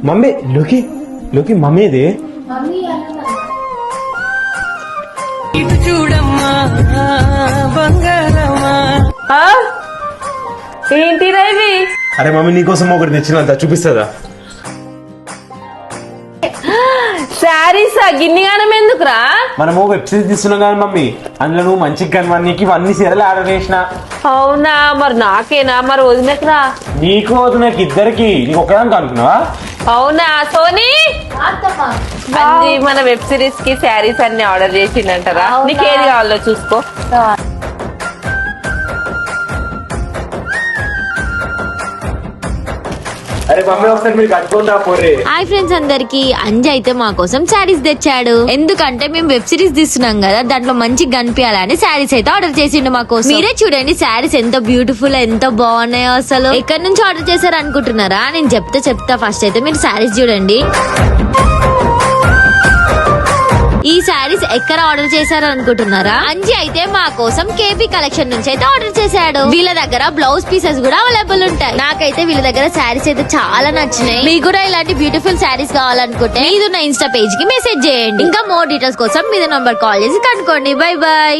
Mummy లోకి లోకి mummy ఇది చూడమ్మా బంగారమ్మా. ఏంటిరా ఇవి? అరే మమ్మీ నీకోసం ఒకటి తెచ్చినంత చూపిస్తుందా? శారీసా? గిన్నిగానం ఎందుకురా? మనము వెబ్ సిరీస్ తీస్తున్నాం కానీ మమ్మీ, అందులో నువ్వు మంచిగా కనవానికి ఇవన్నీ సీరియల్ ఆర్డర్ చేసిన. అవునా? మరి నాకేనా? మరి వదిలేకరా? నీకు నాకు ఇద్దరికి, నీకు ఒకదానికి అనుకున్నావా? అవునా సోనీ? అంజీ మన వెబ్ సిరీస్ కి శారీస్ అన్ని ఆర్డర్ చేసిందంటారా? నీకేది కావాలో చూసుకో. అరే మమ్మీ ఒకసారి మీరు కట్టుకుంటా పోరే. హాయ్ ఫ్రెండ్స్ అందరికి, అంజయ్ అయితే మా కోసం శారీస్ తెచ్చాడు. ఎందుకంటే మేము వెబ్ సిరీస్ తీస్తున్నాం కదా, దాంట్లో మంచిగా కనిపించాలని శారీస్ అయితే ఆర్డర్ చేసిండు మా కోసం. మీరే చూడండి శారీస్ ఎంత బ్యూటిఫుల్, ఎంత బాగున్నాయో. అసలు ఎక్కడి నుంచి ఆర్డర్ చేశారు అనుకుంటున్నారా? నేను చెప్తా. ఫస్ట్ అయితే మీరు శారీస్ చూడండి. ఈ శారీస్ ఎక్కడ ఆర్డర్ చేశారు అనుకుంటున్నారా? అంజీ అయితే మా కోసం కేపీ కలెక్షన్ నుంచి అయితే ఆర్డర్ చేశాడు. వీళ్ళ దగ్గర బ్లౌజ్ పీసెస్ కూడా అవైలబుల్ ఉంటాయి. నాకైతే వీళ్ళ దగ్గర శారీస్ అయితే చాలా నచ్చినాయి. మీకు కూడా ఇలాంటి బ్యూటిఫుల్ శారీస్ కావాలనుకుంటే మీదున్న ఇన్స్టా పేజ్ కి మెసేజ్ చేయండి. ఇంకా మోర్ డీటెయిల్స్ కోసం మీద నంబర్ కాల్ చేసి కనుక్కోండి. By by.